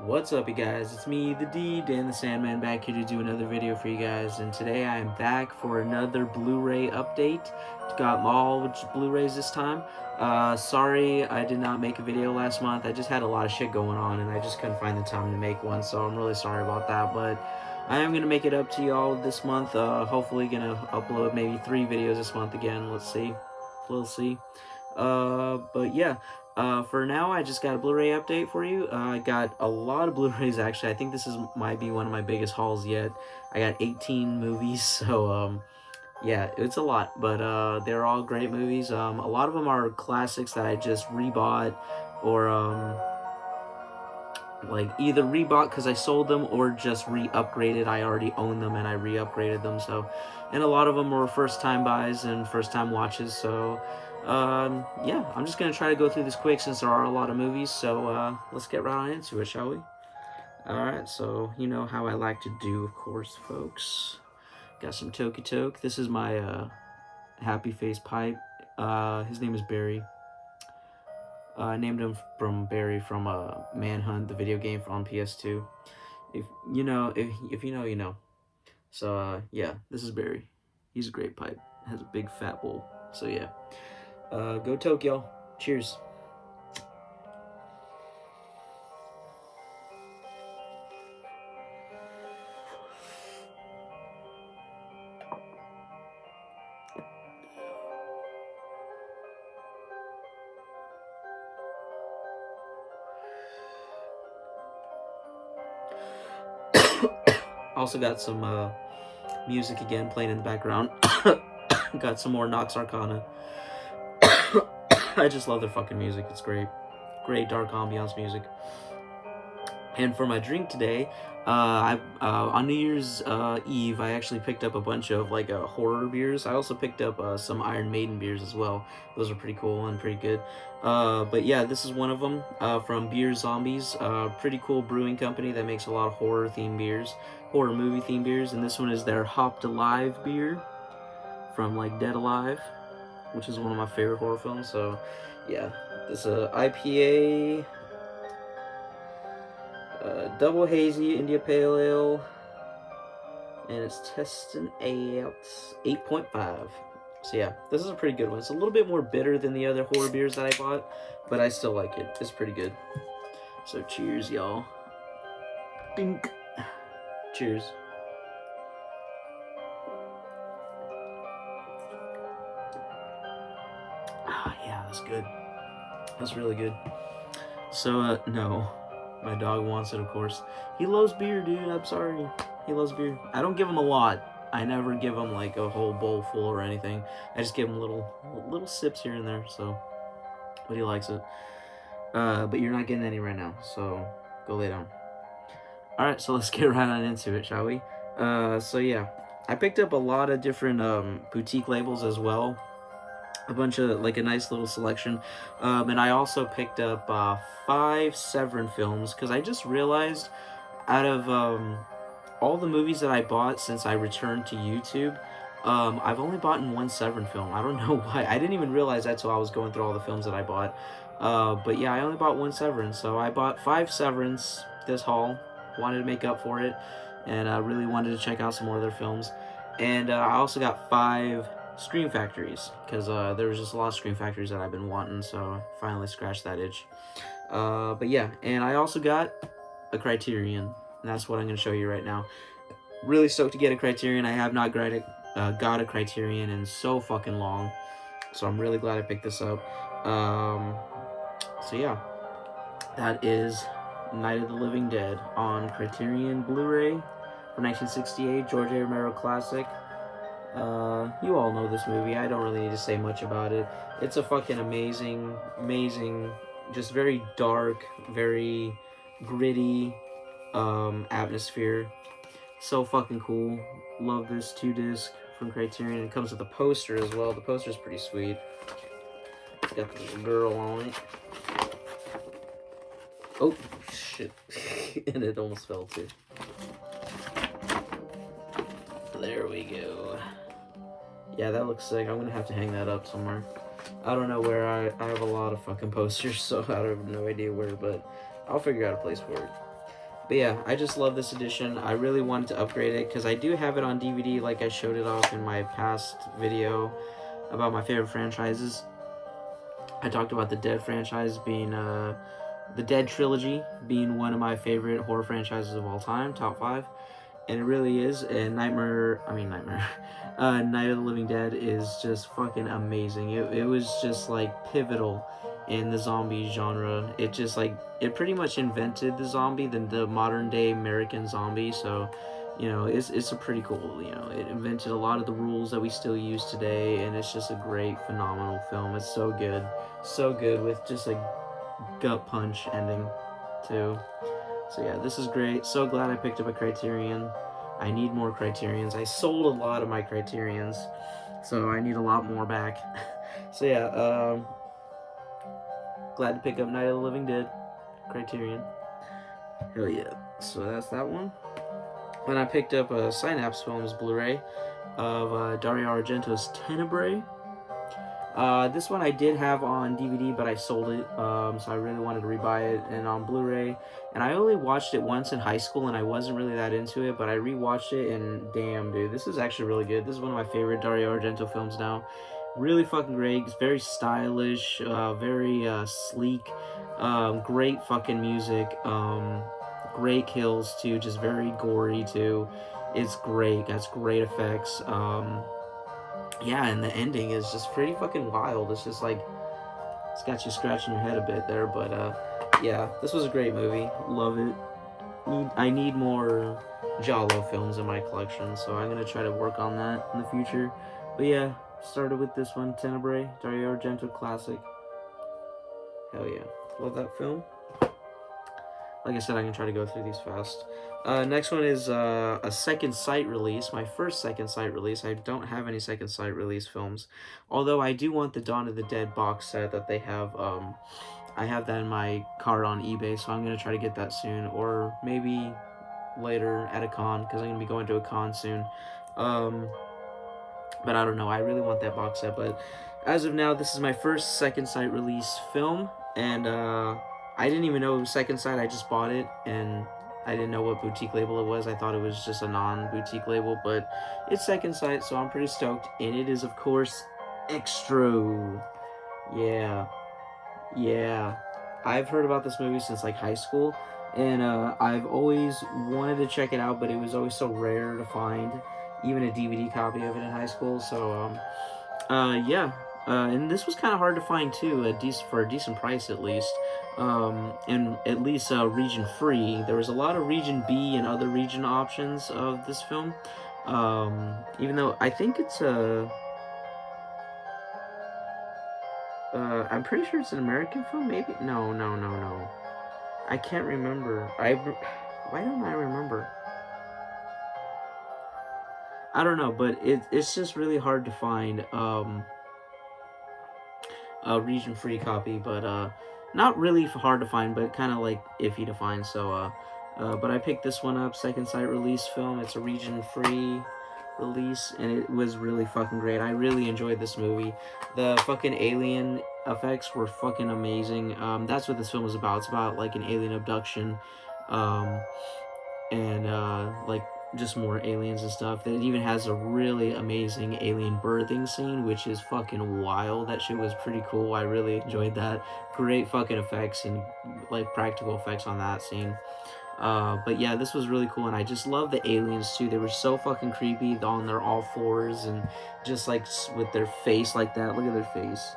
What's up, you guys? It's me, the D, Dan the Sandman, back here to do another video for you guys. And today I am back for another Blu-ray update. Got all Blu-rays this time. Sorry I did not make a video last month. I just had a lot of shit going on, and I just couldn't find the time to make one. So I'm really sorry about that. But I am gonna make it up to y'all this month. Hopefully, gonna upload maybe 3 videos this month again. Let's see. We'll see. But yeah. For now, I just got a Blu-ray update for you. I got a lot of Blu-rays, actually. I think this might be one of my biggest hauls yet. I got 18 movies, so, yeah, it's a lot, but, they're all great movies. A lot of them are classics that I just rebought, or, like, either rebought because I sold them, or just re-upgraded. I already own them, and I re-upgraded them, so, and a lot of them were first-time buys and first-time watches, so, yeah, I'm just gonna try to go through this quick since there are a lot of movies, so let's get right on into it, shall we? Alright, so you know how I like to do, of course, folks. Got some Toki Toke. This is my happy face pipe. His name is Barry. I named him from Barry from Manhunt, the video game on PS2. If you know, you know. So yeah, this is Barry. He's a great pipe. Has a big fat bowl. So yeah. Go Tokyo. Cheers. Also got some music again playing in the background. Got some more Nox Arcana. I just love their fucking music. It's great. Great dark ambiance music. And for my drink today, on New Year's Eve, I actually picked up a bunch of like horror beers. I also picked up some Iron Maiden beers as well. Those are pretty cool and pretty good. But yeah, this is one of them from Beer Zombies. Pretty cool brewing company that makes a lot of horror themed beers, horror movie themed beers. And this one is their Hopped Alive beer from like Dead Alive, which is one of my favorite horror films. So yeah, this IPA. Double hazy India Pale Ale, and it's testing out 8.5. So yeah, this is a pretty good one. It's a little bit more bitter than the other horror beers that I bought, but I still like it. It's pretty good. So cheers, y'all. Dink. Cheers. Ah, yeah, that's good. That's really good. So, no. My dog wants it, of course. He loves beer, dude. I'm sorry. He loves beer. I don't give him a lot. I never give him like a whole bowl full or anything. I just give him little sips here and there. So, but he likes it. But you're not getting any right now. So go lay down. All right. So let's get right on into it, shall we? So yeah, I picked up a lot of different boutique labels as well. A bunch of like a nice little selection, and I also picked up 5 Severin films because I just realized out of all the movies that I bought since I returned to YouTube, I've only bought 1 Severin film. I don't know why. I didn't even realize that till I was going through all the films that I bought. But yeah, I only bought 1 Severin, so I bought 5 Severins this haul. Wanted to make up for it, and I really wanted to check out some more of their films. And I also got 5 Scream Factories, because there was just a lot of Scream Factories that I've been wanting, so I finally scratched that itch. But yeah, and I also got a Criterion, and that's what I'm going to show you right now. Really stoked to get a Criterion. I have not got a Criterion in so fucking long, so I'm really glad I picked this up. So yeah, that is Night of the Living Dead on Criterion Blu-ray for 1968, George A. Romero classic. You all know this movie. I don't really need to say much about it. It's a fucking amazing, just very dark, very gritty atmosphere. So fucking cool. Love this 2-disc from Criterion. It comes with a poster as well. The poster's pretty sweet. It's got the little girl on it. Oh, shit. And it almost fell too. There we go. Yeah, that looks sick. I'm gonna have to hang that up somewhere. I don't know where. I have a lot of fucking posters, so I have no idea where, but I'll figure out a place for it. But yeah, I just love this edition. I really wanted to upgrade it because I do have it on DVD, like I showed it off in my past video about my favorite franchises. I talked about the Dead franchise being the Dead trilogy being one of my favorite horror franchises of all time, top 5, and it really is. And Night of the Living Dead is just fucking amazing. It was just like pivotal in the zombie genre. It just like it pretty much invented the zombie, the modern day American zombie. So, you know, it's a pretty cool. You know, it invented a lot of the rules that we still use today, and it's just a great, phenomenal film. It's so good with just a gut punch ending too. So yeah, this is great. So glad I picked up a Criterion. I need more Criterions. I sold a lot of my Criterions, so I need a lot more back. So yeah, glad to pick up Night of the Living Dead Criterion. Hell yeah. So that's that one. Then I picked up a Synapse Films Blu-ray of Dario Argento's Tenebrae. This one I did have on DVD, but I sold it, so I really wanted to rebuy it, and on Blu-ray. And I only watched it once in high school, and I wasn't really that into it, but I rewatched it, and damn, dude, this is actually really good. This is one of my favorite Dario Argento films now. Really fucking great. It's very stylish, very sleek, great fucking music, great kills too, just very gory too. It's great. Got great effects. Yeah, and the ending is just pretty fucking wild. It's just like, it's got you scratching your head a bit there, but yeah, this was a great movie. Love it. I need more Giallo films in my collection, so I'm gonna try to work on that in the future. But yeah, started with this one, Tenebrae, Dario Argento classic. Hell yeah, love that film. Like I said, I can try to go through these fast. Next one is a Second Sight release, my first Second Sight release. I don't have any Second Sight release films, although I do want the Dawn of the Dead box set that they have. I have that in my cart on eBay, so I'm going to try to get that soon, or maybe later at a con, because I'm going to be going to a con soon. But I don't know, I really want that box set, but as of now, this is my first Second Sight release film, and I didn't even know it was Second Sight. I just bought it, and I didn't know what boutique label it was. I thought it was just a non-boutique label, but it's Second Sight, so I'm pretty stoked. And it is, of course, Extro. Yeah. I've heard about this movie since, like, high school, and I've always wanted to check it out, but it was always so rare to find even a DVD copy of it in high school, so, yeah. And this was kind of hard to find too, for a decent price at least. And at least region free. There was a lot of region B and other region options of this film. Even though I think it's I'm pretty sure it's an American film. Maybe no. I can't remember. Why don't I remember? I don't know, but it's just really hard to find a region free copy, but not really hard to find, but kind of like iffy to find. So but I picked this one up, Second Sight release film. It's a region free release, and it was really fucking great. I really enjoyed this movie. The fucking alien effects were fucking amazing. That's what this film was about. It's about like an alien abduction, and like just more aliens and stuff. It even has a really amazing alien birthing scene, which is fucking wild. That shit was pretty cool. I really enjoyed that. Great fucking effects and like practical effects on that scene. But yeah, this was really cool, and I just love the aliens too. They were so fucking creepy on their all fours and just like with their face like that. Look at their face.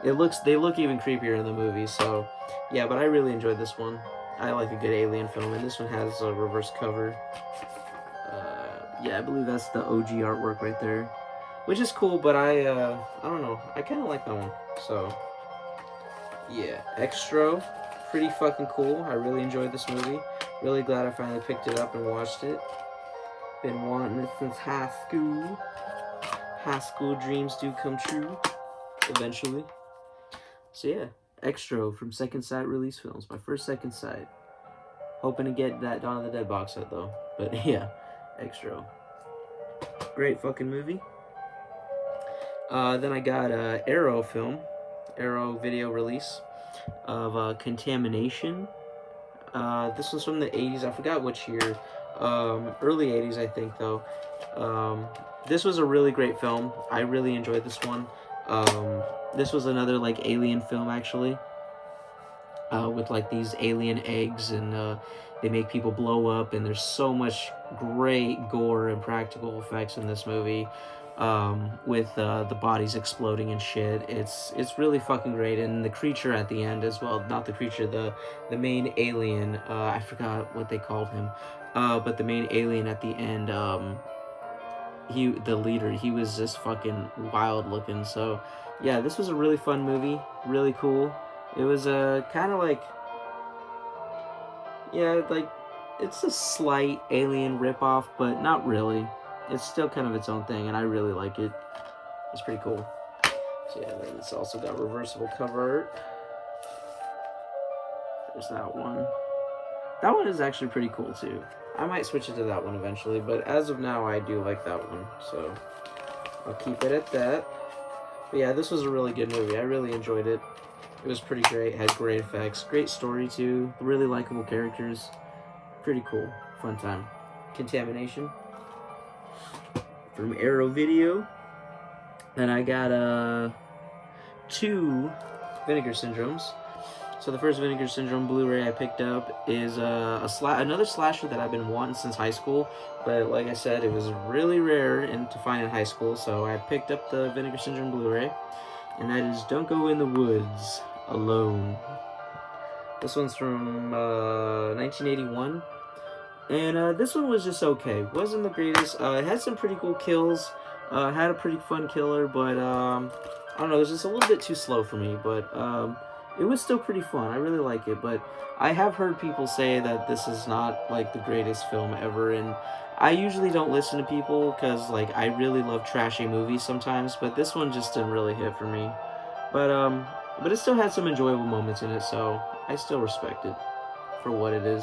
They look even creepier in the movie. So yeah, but I really enjoyed this one. I like a good alien film, and this one has a reverse cover. Yeah, I believe that's the OG artwork right there, which is cool, but I don't know, I kind of like that one. So yeah, Extro, pretty fucking cool. I really enjoyed this movie. Really glad I finally picked it up and watched it. Been wanting it since high school. High school dreams do come true eventually. So yeah, Extro from Second Sight release films. My first Second Sight. Hoping to get that Dawn of the Dead box set though. But yeah, Extro. Great fucking movie. Then I got Arrow film. Arrow video release of Contamination. This was from the 80s. I forgot which year. Early 80s, I think, though. This was a really great film. I really enjoyed this one. This was another, like, alien film, actually. With, like, these alien eggs, and they make people blow up, and there's so much great gore and practical effects in this movie. With the bodies exploding and shit. It's really fucking great, and the creature at the end as well. Not the creature, the main alien. I forgot what they called him, but the main alien at the end. The leader. He was just fucking wild looking. So, yeah, this was a really fun movie. Really cool. It was kind of like, yeah, like it's a slight alien ripoff, but not really. It's still kind of its own thing, and I really like it. It's pretty cool. So yeah, then it's also got reversible cover art. There's that one. That one is actually pretty cool too. I might switch it to that one eventually, but as of now, I do like that one. So I'll keep it at that. But yeah, this was a really good movie. I really enjoyed it. It was pretty great. Had great effects. Great story too. Really likable characters. Pretty cool. Fun time. Contamination from Arrow Video. Then I got 2 Vinegar Syndromes. So the first Vinegar Syndrome Blu-ray I picked up is another slasher that I've been wanting since high school, but like I said, it was really rare to find in high school, so I picked up the Vinegar Syndrome Blu-ray, and that is Don't Go in the Woods Alone. This one's from 1981. And this one was just okay. Wasn't the greatest. It had some pretty cool kills. Had a pretty fun killer, but I don't know. It was just a little bit too slow for me. But it was still pretty fun. I really like it. But I have heard people say that this is not like the greatest film ever. And I usually don't listen to people because like I really love trashy movies sometimes. But this one just didn't really hit for me. But it still had some enjoyable moments in it. So I still respect it for what it is.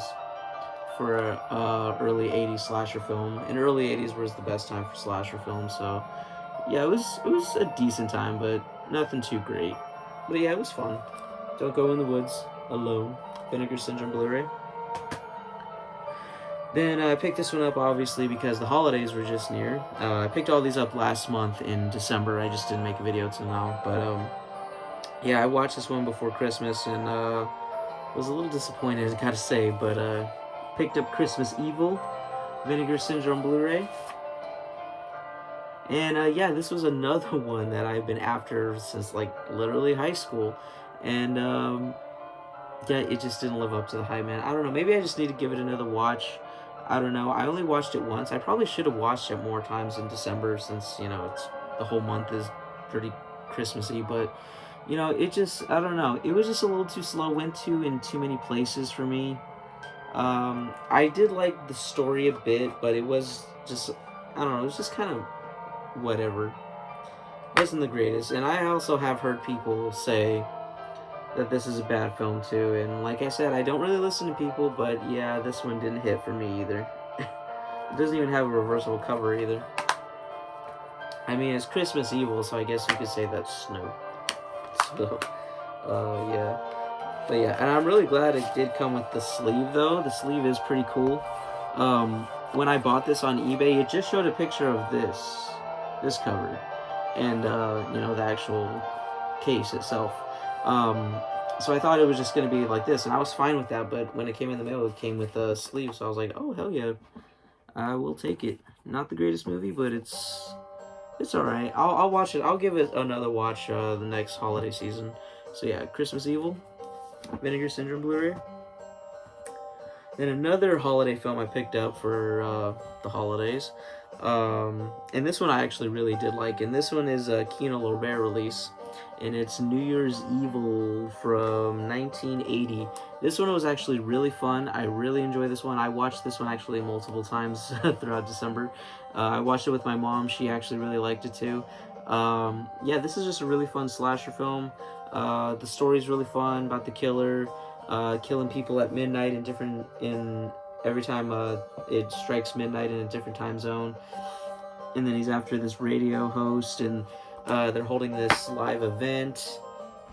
For a early 80s slasher film, and early 80s was the best time for slasher films, so yeah, it was a decent time, but nothing too great. But yeah, it was fun. Don't Go in the Woods Alone, Vinegar Syndrome Blu-ray. Then I picked this one up obviously because the holidays were just near. I picked all these up last month in December. I just didn't make a video till now, but yeah, I watched this one before Christmas and was a little disappointed, I gotta say, but picked up Christmas Evil, Vinegar Syndrome Blu-ray. And yeah, this was another one that I've been after since like literally high school. And yeah, it just didn't live up to the hype, man. I don't know, maybe I just need to give it another watch. I don't know. I only watched it once. I probably should have watched it more times in December since, you know, it's the whole month is pretty Christmassy, but you know, it just, I don't know. It was just a little too slow, went in too many places for me. I did like the story a bit, but it was just, I don't know, it was just kind of whatever. It wasn't the greatest. And I also have heard people say that this is a bad film too. And like I said, I don't really listen to people, but yeah, this one didn't hit for me either. It doesn't even have a reversible cover either. I mean, it's Christmas Evil, so I guess you could say that's snow. So, yeah. But yeah, and I'm really glad it did come with the sleeve, though. The sleeve is pretty cool. When I bought this on eBay, it just showed a picture of this cover, and you know, the actual case itself. So I thought it was just gonna be like this, and I was fine with that. But when it came in the mail, it came with a sleeve, so I was like, oh hell yeah, I will take it. Not the greatest movie, but it's all right. I'll watch it. I'll give it another watch the next holiday season. So yeah, Christmas Evil, Vinegar Syndrome Blu-ray. Then another holiday film I picked up for the holidays. And this one I actually really did like. And this one is a Kino Lorber release. And it's New Year's Evil from 1980. This one was actually really fun. I really enjoyed this one. I watched this one actually multiple times throughout December. I watched it with my mom. She actually really liked it too. Yeah, this is just a really fun slasher film. The story's really fun about the killer killing people at midnight in every time it strikes midnight in a different time zone. And then he's after this radio host, and they're holding this live event,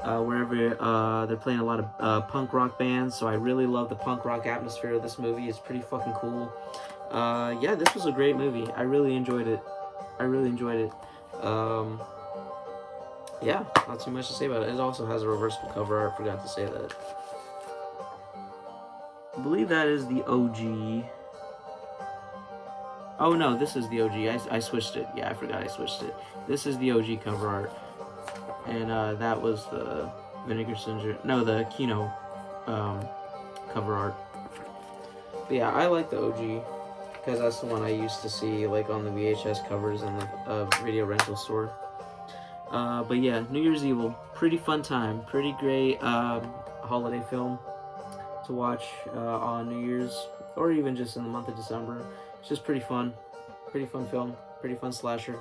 wherever they're playing a lot of punk rock bands. So I really love the punk rock atmosphere of this movie. It's pretty fucking cool. Yeah, this was a great movie. I really enjoyed it. Yeah, not too much to say about it. It also has a reversible cover art. Forgot to say that. I believe that is the OG. Oh no, this is the OG. I switched it. Yeah, I forgot I switched it. This is the OG cover art. And that was the Vinegar Syndrome. No, the Kino cover art. But yeah, I like the OG because that's the one I used to see like on the VHS covers in the video rental store. But yeah, New Year's Evil, pretty fun time, pretty great holiday film to watch on New Year's or even just in the month of December. It's just pretty fun film, pretty fun slasher,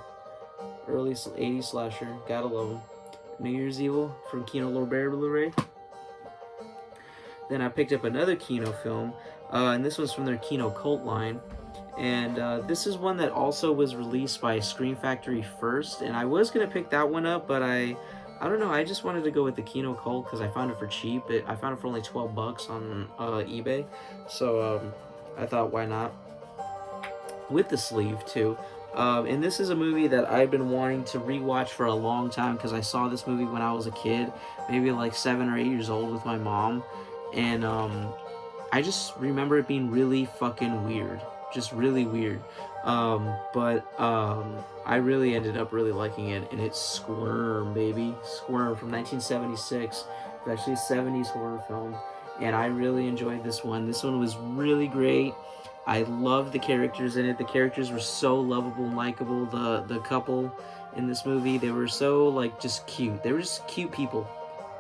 early 80s slasher, gotta love them. New Year's Evil from Kino Lorber Blu-ray. Then I picked up another Kino film, and this one's from their Kino Cult line. And this is one that also was released by Scream Factory first, and I was gonna pick that one up, but I don't know, I just wanted to go with the Kino Cult because I found it for cheap. I found it for only $12 on eBay, so I thought, why not? With the sleeve too. And this is a movie that I've been wanting to rewatch for a long time because I saw this movie when I was a kid, maybe like 7 or 8 years old with my mom, and I just remember it being really fucking weird, just really weird. But I really ended up really liking it, and it's Squirm, baby. Squirm from 1976. It's actually a 70s horror film, and I really enjoyed this one. This one was really great. I loved the characters in it. The characters were so lovable and likable. The couple in this movie, they were so like just cute. They were just cute people,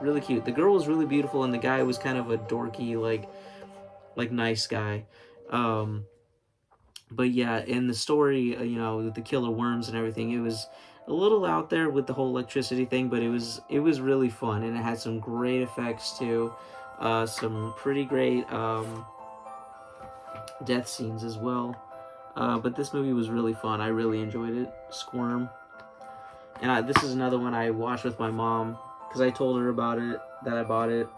really cute. The girl was really beautiful, and the guy was kind of a dorky, like nice guy. But yeah, in the story, you know, with the killer worms and everything, it was a little out there with the whole electricity thing, but it was really fun, and it had some great effects too. Some pretty great death scenes as well. But this movie was really fun. I really enjoyed it. Squirm. And this is another one I watched with my mom because I told her about it, that I bought it.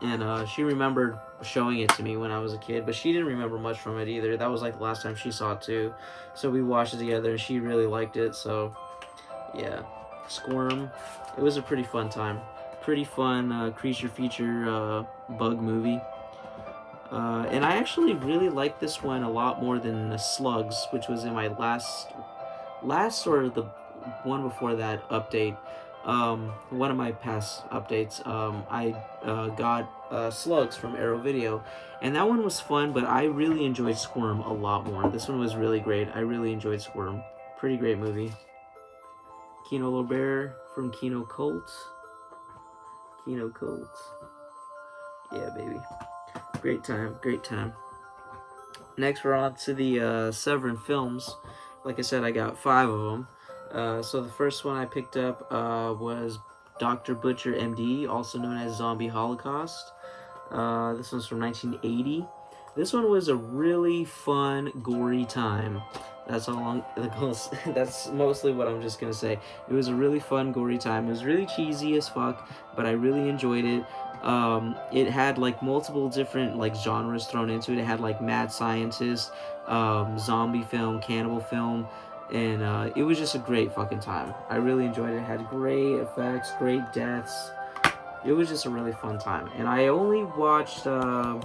And she remembered showing it to me when I was a kid, but she didn't remember much from it either. That was like the last time she saw it too. So we watched it together, and she really liked it. So yeah, Squirm. It was a pretty fun time. Pretty fun creature feature bug movie. And I actually really liked this one a lot more than the Slugs, which was in my last or the one before that update. One of my past updates, I got Slugs from Arrow Video, and that one was fun, but I really enjoyed Squirm a lot more. This one was really great. I really enjoyed Squirm. Pretty great movie. Kino Lorber from Kino Cult. Kino Cult. Yeah, baby. Great time, great time. Next, we're on to the Severin films. Like I said, I got 5 of them. So the first one I picked up was Dr. Butcher, MD, also known as Zombie Holocaust. This one's from 1980. This one was a really fun, gory time. That's how long the goes. That's mostly what I'm just gonna say. It was a really fun, gory time. It was really cheesy as fuck, but I really enjoyed it. It had like multiple different like genres thrown into it. It had like mad scientist, zombie film, cannibal film, and it was just a great fucking time. I really enjoyed it. It had great effects, great deaths. It was just a really fun time. And I only watched the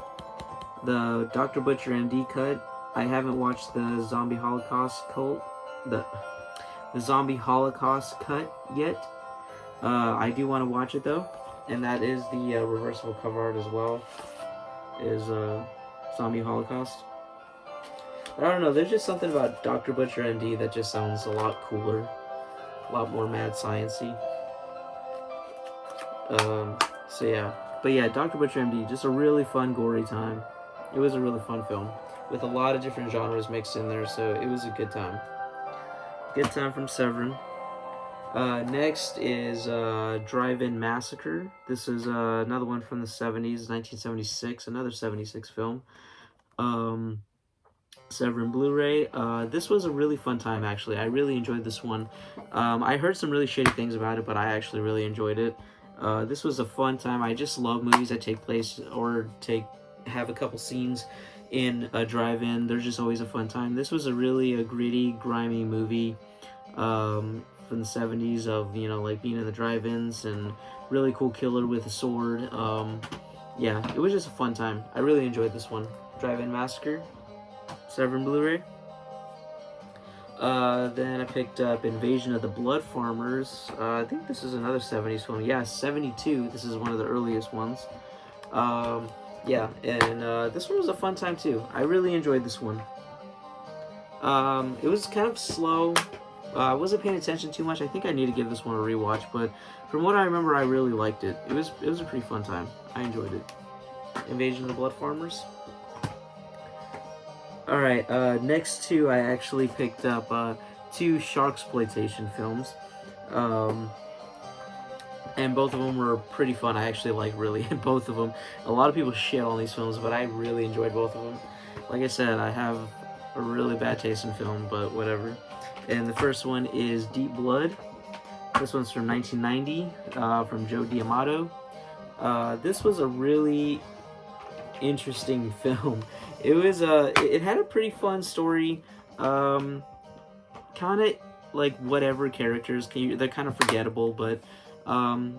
Dr. Butcher MD cut. I haven't watched the Zombie Holocaust the Zombie Holocaust cut yet. I do want to watch it though, and that is the reversible cover art as well. Is Zombie Holocaust. But I don't know. There's just something about Dr. Butcher MD that just sounds a lot cooler, a lot more mad sciencey. So yeah, but yeah, Dr. Butcher MD, just a really fun, gory time. It was a really fun film with a lot of different genres mixed in there, so it was a good time. Good time from Severin. Next is Drive-In Massacre. This is another one from the 70s, 1976, another 76 film. Severin Blu-ray. This was a really fun time, actually. I really enjoyed this one. I heard some really shitty things about it, but I actually really enjoyed it. This was a fun time. I just love movies that take place or have a couple scenes in a drive-in. They're just always a fun time. This was a gritty, grimy movie from the 70s of, like being in the drive-ins and really cool killer with a sword. Yeah, it was just a fun time. I really enjoyed this one. Drive-In Massacre, Severin Blu-ray. Then I picked up Invasion of the Blood Farmers. I think this is another 70s film. Yeah, 72. This is one of the earliest ones. Yeah, and this one was a fun time too. I really enjoyed this one. It was kind of slow. I wasn't paying attention too much. I think I need to give this one a rewatch, but from what I remember, I really liked it. It was a pretty fun time. I enjoyed it. Invasion of the Blood Farmers. Alright, next two, I actually picked up two sharksploitation films. And both of them were pretty fun. I actually like really both of them. A lot of people shit on these films, but I really enjoyed both of them. Like I said, I have a really bad taste in film, but whatever. And the first one is Deep Blood. This one's from 1990, from Joe D'Amato. This was a really interesting film. It had a pretty fun story. Kind of like whatever characters, they're kind of forgettable, but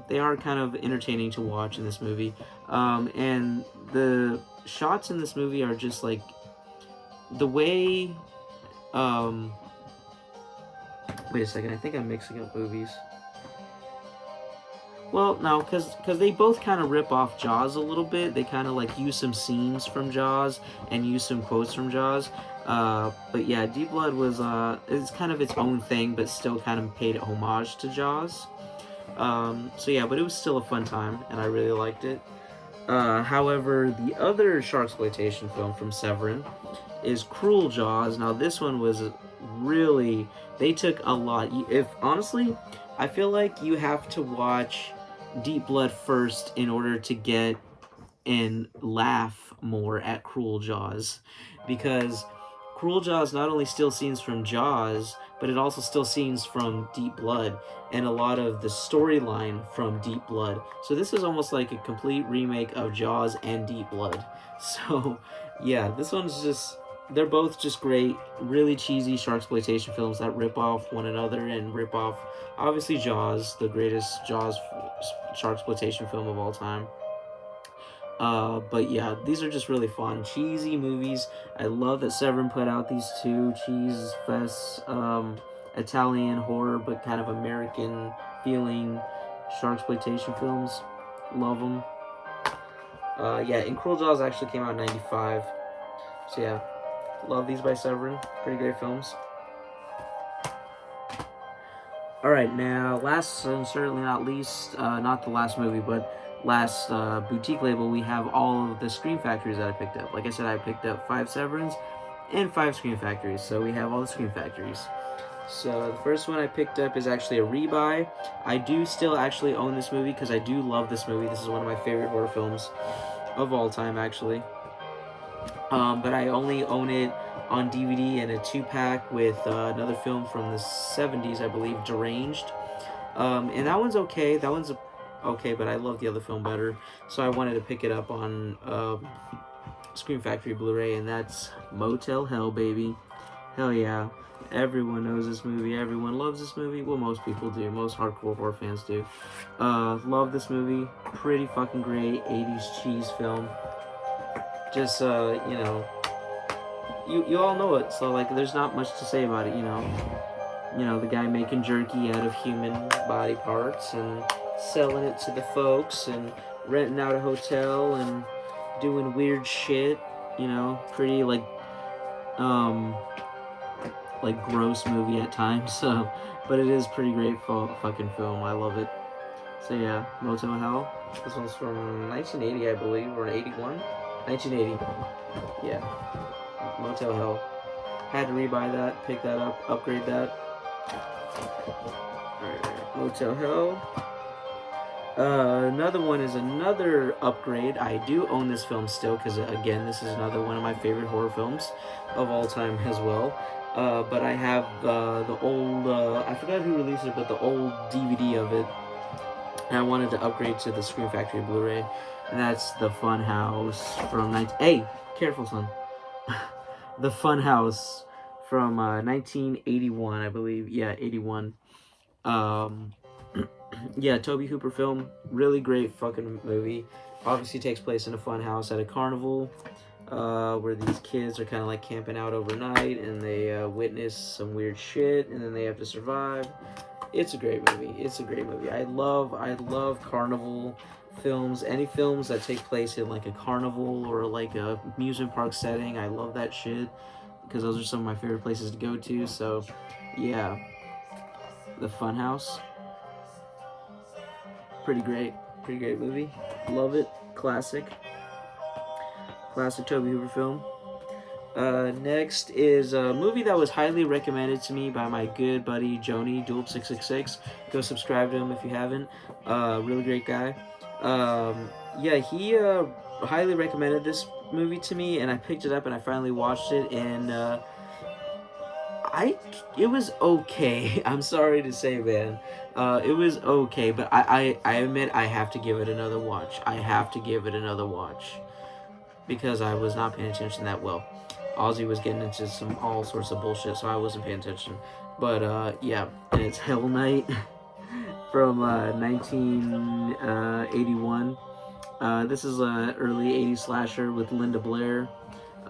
they are kind of entertaining to watch in this movie. And the shots in this movie are just like the way. Wait a second, I think I'm mixing up movies. Well, no, because they both kind of rip off Jaws a little bit. They kind of like use some scenes from Jaws and use some quotes from Jaws. But yeah, Deep Blood was it's kind of its own thing, but still kind of paid homage to Jaws. So yeah, but it was still a fun time, and I really liked it. However, the other sharksploitation film from Severin is Cruel Jaws. Now this one was really, they took a lot. Honestly, I feel like you have to watch Deep Blood first in order to get and laugh more at Cruel Jaws, because Cruel Jaws not only steals scenes from Jaws, but it also steals scenes from Deep Blood and a lot of the storyline from Deep Blood. So this is almost like a complete remake of Jaws and Deep Blood. So yeah, this one's just, they're both just great, really cheesy sharksploitation films that rip off one another and rip off, obviously, Jaws, the greatest Jaws sharksploitation film of all time. But yeah, these are just really fun, cheesy movies. I love that Severin put out these two cheese fest, Italian horror, but kind of American feeling sharksploitation films. Love them. Yeah, and Cruel Jaws actually came out in 95. So yeah, love these by Severin. Pretty great films. Alright, now last and certainly not least, not the last movie, but last boutique label, we have all of the Scream Factories that I picked up. Like I said, I picked up 5 Severins and 5 Scream Factories, so we have all the Scream Factories. So the first one I picked up is actually a rebuy. I do still actually own this movie because I do love this movie. This is one of my favorite horror films of all time, actually. But I only own it on DVD in a 2-pack with another film from the 70s, I believe, Deranged. And that one's okay. That one's okay, but I love the other film better. So I wanted to pick it up on Scream Factory Blu-ray, and that's Motel Hell, baby. Hell yeah. Everyone knows this movie. Everyone loves this movie. Well, most people do. Most hardcore horror fans do. Love this movie. Pretty fucking great 80s cheese film. Just, you know, you all know it, so, like, there's not much to say about it, you know, the guy making jerky out of human body parts and selling it to the folks and renting out a hotel and doing weird shit, you know, pretty, like gross movie at times, so, but it is pretty great fucking film. I love it. So yeah, Motel Hell. This one's from 1980, I believe, or 81? 1980. Yeah. Motel Hell. Had to rebuy that, pick that up, upgrade that. Alright, Motel Hell. Another one is another upgrade. I do own this film still, because again, this is another one of my favorite horror films of all time as well. But I have the old, I forgot who released it, but the old DVD of it. and I wanted to upgrade to the Scream Factory Blu-ray, and that's the Funhouse from 19. Hey, careful, son. The Funhouse from 1981, I believe. Yeah, 81. Yeah, Tobe Hooper film. Really great fucking movie. Obviously takes place in a fun house at a carnival, where these kids are kind of like camping out overnight, and they witness some weird shit, and then they have to survive. It's a great movie. It's a great movie. I love carnival films. Any films that take place in like a carnival or like a amusement park setting. I love that shit because those are some of my favorite places to go to. So, yeah, the Funhouse. Pretty great movie. Love it. Classic Tobe Hooper film. Next is a movie that was highly recommended to me by my good buddy Joni Dulp666. Go subscribe to him if you haven't. Really great guy. Yeah, he highly recommended this movie to me, and I picked it up and I finally watched it, and it was okay. I'm sorry to say, man. It was okay, but I admit I have to give it another watch. Because I was not paying attention that well. Ozzy was getting into all sorts of bullshit, so I wasn't paying attention. But yeah, and it's Hell Night from 1981. This is an early 80s slasher with Linda Blair.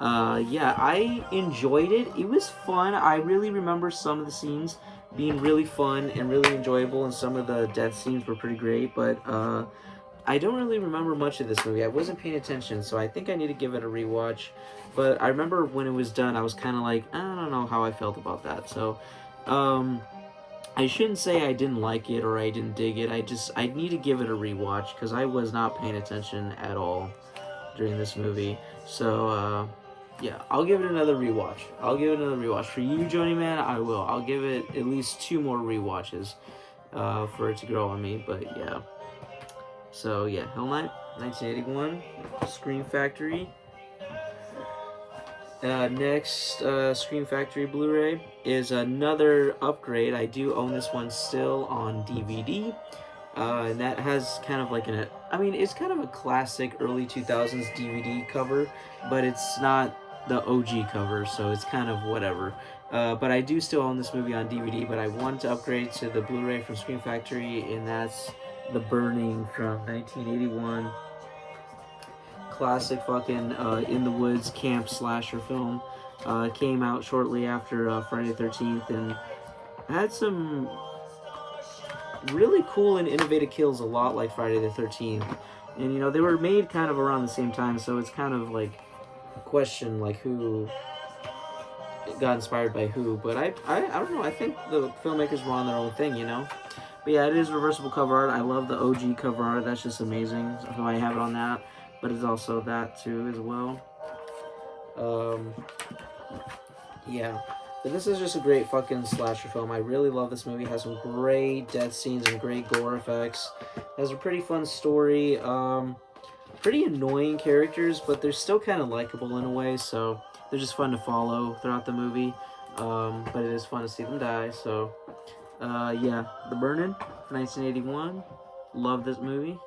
Yeah, I enjoyed it. It was fun. I really remember some of the scenes being really fun and really enjoyable, and some of the death scenes were pretty great, but I don't really remember much of this movie. I wasn't paying attention, so I think I need to give it a rewatch. But I remember when it was done, I was kind of like, I don't know how I felt about that. So, I shouldn't say I didn't like it or I didn't dig it. I need to give it a rewatch because I was not paying attention at all during this movie. So, yeah, I'll give it another rewatch. For you, Joni, man, I will. I'll give it at least 2 more rewatches for it to grow on me, but yeah. So, yeah, Hell Night, 1981, Scream Factory. Next, Scream Factory Blu-ray is another upgrade. I do own this one still on DVD. And that has kind of like it's kind of a classic early 2000s DVD cover, but it's not the OG cover, so it's kind of whatever. But I do still own this movie on DVD, but I want to upgrade to the Blu-ray from Scream Factory, and that's The Burning from 1981. Classic fucking in the woods camp slasher film. Came out shortly after Friday the 13th, and had some really cool and innovative kills, a lot like Friday the 13th. And they were made kind of around the same time, so it's kind of like a question like who got inspired by who. But I don't know, I think the filmmakers were on their own thing, But yeah, it is reversible cover art. I love the OG cover art. That's just amazing. So I have it on that, but it's also that too as well. Yeah. But this is just a great fucking slasher film. I really love this movie. It has some great death scenes and great gore effects. It has a pretty fun story. Pretty annoying characters, but they're still kind of likable in a way, so they're just fun to follow throughout the movie. But it is fun to see them die, so... yeah, The Burning, 1981. Love this movie.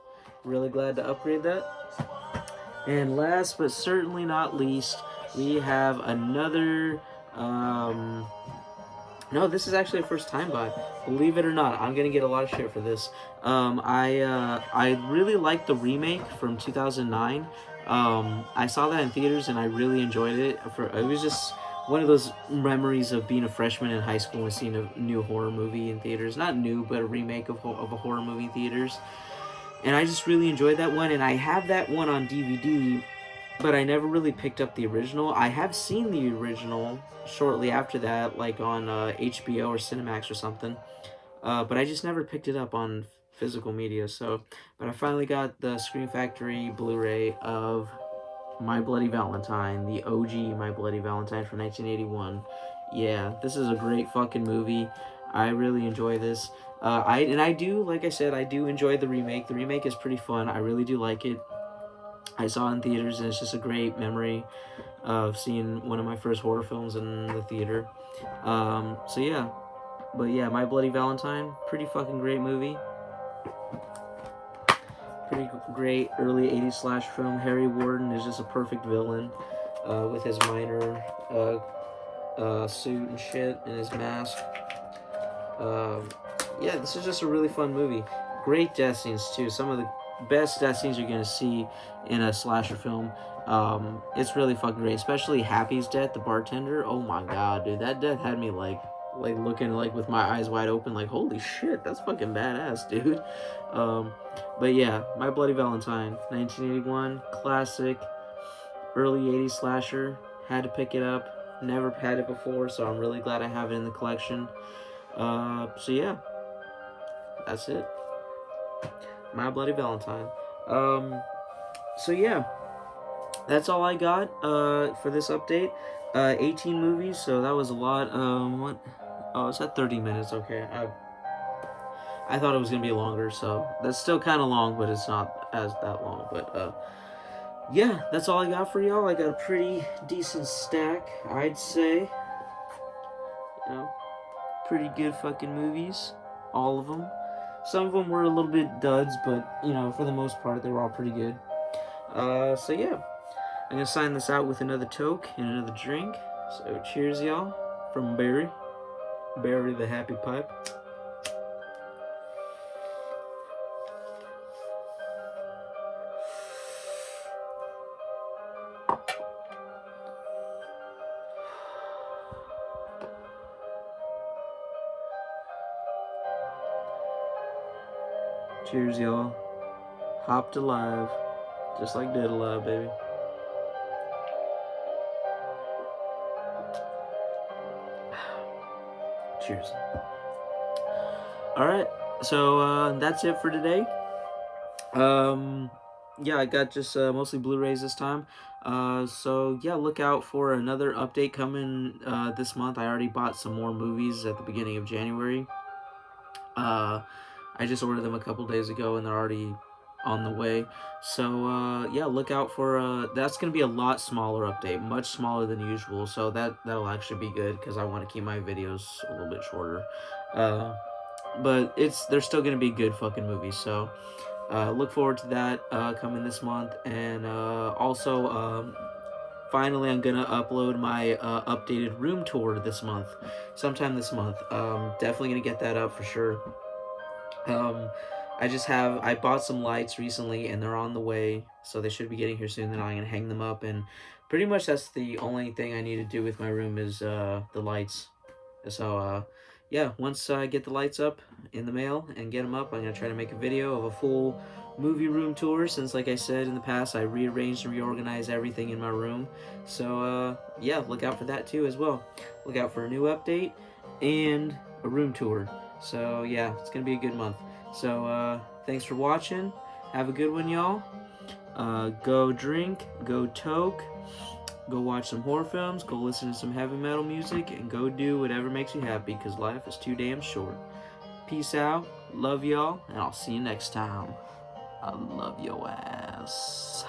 Really glad to upgrade that. And last but certainly not least, we have another... no, this is actually a first time buy. Believe it or not, I'm gonna get a lot of shit for this. I really liked the remake from 2009. I saw that in theaters and I really enjoyed it. It was just one of those memories of being a freshman in high school and seeing a new horror movie in theaters. Not new, but a remake of a horror movie in theaters. And I just really enjoyed that one, and I have that one on DVD, but I never really picked up the original. I have seen the original shortly after that, like on HBO or Cinemax or something, but I just never picked it up on physical media. But I finally got the Scream Factory Blu-ray of My Bloody Valentine, the OG My Bloody Valentine from 1981. Yeah, this is a great fucking movie. I really enjoy this. I do, like I said, I do enjoy the remake. The remake is pretty fun. I really do like it. I saw it in theaters, and it's just a great memory of seeing one of my first horror films in the theater. So yeah. But yeah, My Bloody Valentine, pretty fucking great movie. pretty great early 80s slash film. Harry Warden is just a perfect villain with his minor suit and shit and his mask. Yeah, this is just a really fun movie. Great death scenes too. Some of the best death scenes you're gonna see in a slasher film. It's really fucking great, especially Happy's death, the bartender. Oh my god, dude, that death had me like looking like with my eyes wide open, like holy shit, that's fucking badass, dude. But yeah, My Bloody Valentine, 1981, classic, early 80s slasher. Had to pick it up. Never had it before, so I'm really glad I have it in the collection. So yeah, that's it. My Bloody Valentine. So yeah, that's all I got for this update. 18 movies, so that was a lot. What? Oh, it's at 30 minutes. Okay, I thought it was gonna be longer, so that's still kind of long, but it's not as that long. But yeah, that's all I got for y'all. I got a pretty decent stack, I'd say. You know, pretty good fucking movies, all of them. Some of them were a little bit duds, but you know, for the most part, they were all pretty good. So yeah, I'm gonna sign this out with another toke and another drink. So cheers, y'all, from Barry the Happy Pipe. Cheers, y'all. Hopped alive, just like Dead Alive, baby. Cheers. Alright, so that's it for today. Yeah, I got just mostly Blu-rays this time. So yeah, look out for another update coming this month. I already bought some more movies at the beginning of January. I just ordered them a couple days ago and they're already on the way. So yeah, look out for that's gonna be a lot smaller update, much smaller than usual. So that'll actually be good because I want to keep my videos a little bit shorter. But they're still gonna be good fucking movies. So look forward to that coming this month. And also finally I'm gonna upload my updated room tour this month, sometime this month. Definitely gonna get that up for sure. I bought some lights recently and they're on the way, so they should be getting here soon. Then I'm gonna hang them up, and pretty much that's the only thing I need to do with my room is the lights. So yeah, once I get the lights up in the mail and get them up, I'm gonna try to make a video of a full movie room tour, since like I said in the past, I rearranged and reorganized everything in my room. So yeah, look out for that too as well. Look out for a new update and a room tour. So yeah, it's gonna be a good month. So thanks for watching. Have a good one, y'all. Go drink, go toke, go watch some horror films, go listen to some heavy metal music, and go do whatever makes you happy, because life is too damn short. Peace out. Love y'all, and I'll see you next time. I love your ass.